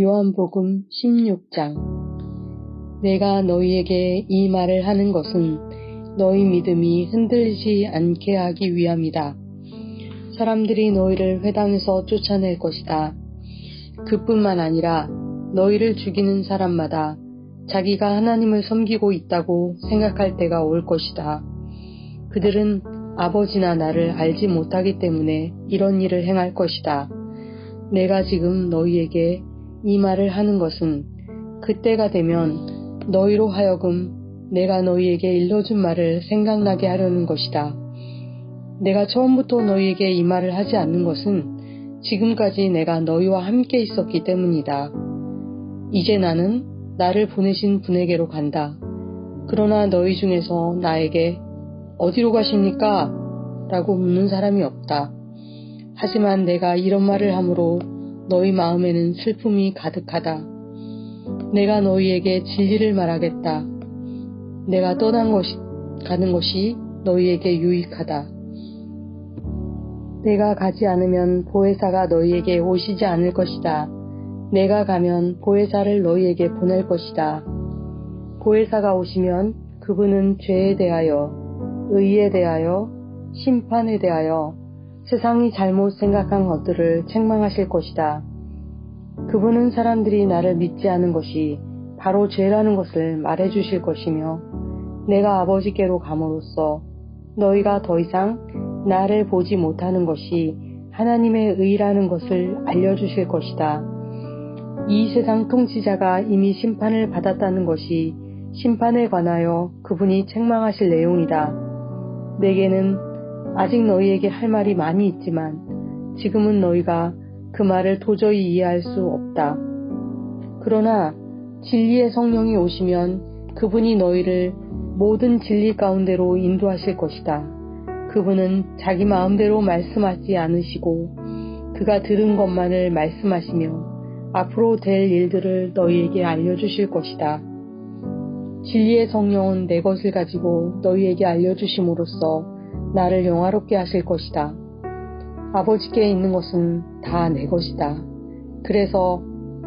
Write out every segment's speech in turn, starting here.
요한복음 16장. 내가 너희에게 이 말을 하는 것은 너희 믿음이 흔들리지 않게 하기 위함이다. 사람들이 너희를 회당에서 쫓아낼 것이다. 그뿐만 아니라 너희를 죽이는 사람마다 자기가 하나님을 섬기고 있다고 생각할 때가 올 것이다. 그들은 아버지나 나를 알지 못하기 때문에 이런 일을 행할 것이다. 내가 지금 너희에게 이 말을 하는 것은 그때가 되면 너희로 하여금 내가 너희에게 일러준 말을 생각나게 하려는 것이다. 내가 처음부터 너희에게 이 말을 하지 않는 것은 지금까지 내가 너희와 함께 있었기 때문이다. 이제 나는 나를 보내신 분에게로 간다. 그러나 너희 중에서 나에게 어디로 가십니까? 라고 묻는 사람이 없다. 하지만 내가 이런 말을 함으로 너희 마음에는 슬픔이 가득하다. 내가 너희에게 진리를 말하겠다. 내가 가는 것이 너희에게 유익하다. 내가 가지 않으면 보혜사가 너희에게 오시지 않을 것이다. 내가 가면 보혜사를 너희에게 보낼 것이다. 보혜사가 오시면 그분은 죄에 대하여, 의에 대하여, 심판에 대하여 세상이 잘못 생각한 것들을 책망하실 것이다. 그분은 사람들이 나를 믿지 않은 것이 바로 죄라는 것을 말해주실 것이며 내가 아버지께로 감으로써 너희가 더 이상 나를 보지 못하는 것이 하나님의 의라는 것을 알려주실 것이다. 이 세상 통치자가 이미 심판을 받았다는 것이 심판에 관하여 그분이 책망하실 내용이다. 내게는 아직 너희에게 할 말이 많이 있지만 지금은 너희가 그 말을 도저히 이해할 수 없다. 그러나 진리의 성령이 오시면 그분이 너희를 모든 진리 가운데로 인도하실 것이다. 그분은 자기 마음대로 말씀하지 않으시고 그가 들은 것만을 말씀하시며 앞으로 될 일들을 너희에게 알려주실 것이다. 진리의 성령은 내 것을 가지고 너희에게 알려주심으로써 나를 영화롭게 하실 것이다. 아버지께 있는 것은 다 내 것이다. 그래서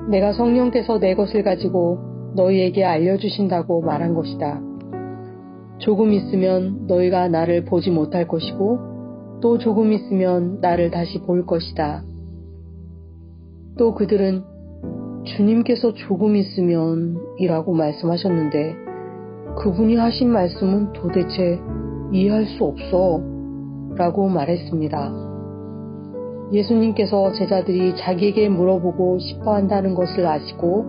내가 성령께서 내 것을 가지고 너희에게 알려주신다고 말한 것이다. 조금 있으면 너희가 나를 보지 못할 것이고 또 조금 있으면 나를 다시 볼 것이다. 또 그들은 주님께서 조금 있으면 이라고 말씀하셨는데 그분이 하신 말씀은 도대체 이해할 수 없어 라고 말했습니다. 예수님께서 제자들이 자기에게 물어보고 싶어 한다는 것을 아시고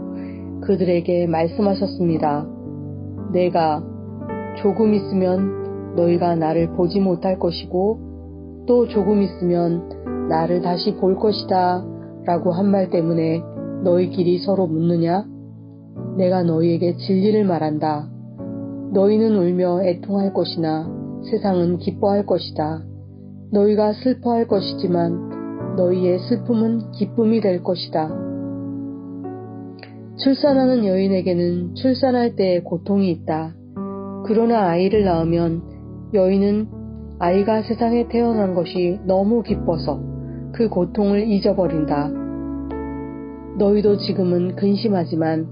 그들에게 말씀하셨습니다. 내가 조금 있으면 너희가 나를 보지 못할 것이고 또 조금 있으면 나를 다시 볼 것이다 라고 한 말 때문에 너희끼리 서로 묻느냐? 내가 너희에게 진리를 말한다. 너희는 울며 애통할 것이나 세상은 기뻐할 것이다. 너희가 슬퍼할 것이지만 너희의 슬픔은 기쁨이 될 것이다. 출산하는 여인에게는 출산할 때에 고통이 있다. 그러나 아이를 낳으면 여인은 아이가 세상에 태어난 것이 너무 기뻐서 그 고통을 잊어버린다. 너희도 지금은 근심하지만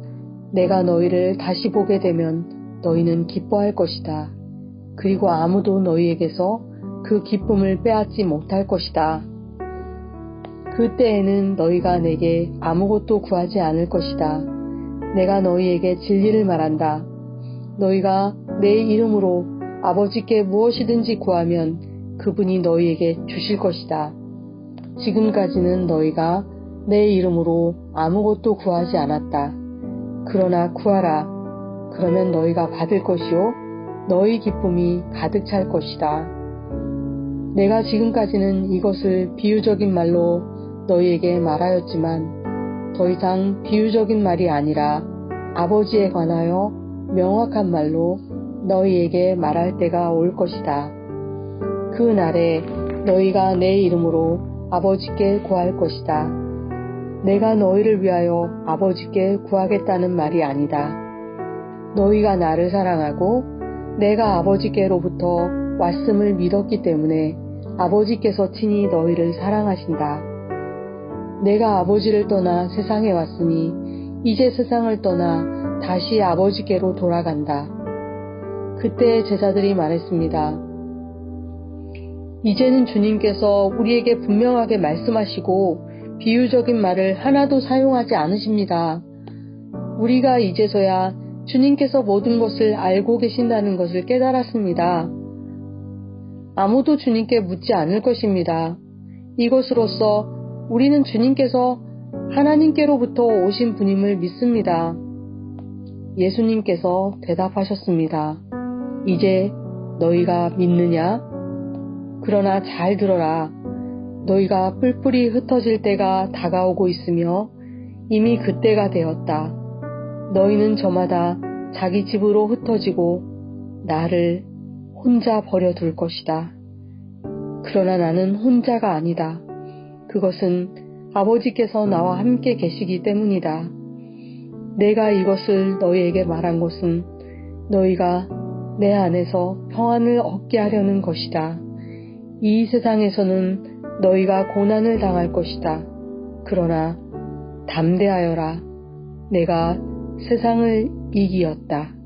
내가 너희를 다시 보게 되면 너희는 기뻐할 것이다. 그리고 아무도 너희에게서 그 기쁨을 빼앗지 못할 것이다. 그때에는 너희가 내게 아무것도 구하지 않을 것이다. 내가 너희에게 진리를 말한다. 너희가 내 이름으로 아버지께 무엇이든지 구하면 그분이 너희에게 주실 것이다. 지금까지는 너희가 내 이름으로 아무것도 구하지 않았다. 그러나 구하라. 그러면 너희가 받을 것이요 너희 기쁨이 가득 찰 것이다. 내가 지금까지는 이것을 비유적인 말로 너희에게 말하였지만 더 이상 비유적인 말이 아니라 아버지에 관하여 명확한 말로 너희에게 말할 때가 올 것이다. 그 날에 너희가 내 이름으로 아버지께 구할 것이다. 내가 너희를 위하여 아버지께 구하겠다는 말이 아니다. 너희가 나를 사랑하고 내가 아버지께로부터 왔음을 믿었기 때문에 아버지께서 친히 너희를 사랑하신다. 내가 아버지를 떠나 세상에 왔으니 이제 세상을 떠나 다시 아버지께로 돌아간다. 그때 제자들이 말했습니다. 이제는 주님께서 우리에게 분명하게 말씀하시고 비유적인 말을 하나도 사용하지 않으십니다. 우리가 이제서야 주님께서 모든 것을 알고 계신다는 것을 깨달았습니다. 아무도 주님께 묻지 않을 것입니다. 이것으로써 우리는 주님께서 하나님께로부터 오신 분임을 믿습니다. 예수님께서 대답하셨습니다. 이제 너희가 믿느냐? 그러나 잘 들어라. 너희가 뿔뿔이 흩어질 때가 다가오고 있으며 이미 그때가 되었다. 너희는 저마다 자기 집으로 흩어지고 나를 혼자 버려둘 것이다. 그러나 나는 혼자가 아니다. 그것은 아버지께서 나와 함께 계시기 때문이다. 내가 이것을 너희에게 말한 것은 너희가 내 안에서 평안을 얻게 하려는 것이다. 이 세상에서는 너희가 고난을 당할 것이다. 그러나 담대하여라. 내가 세상을 이기었다.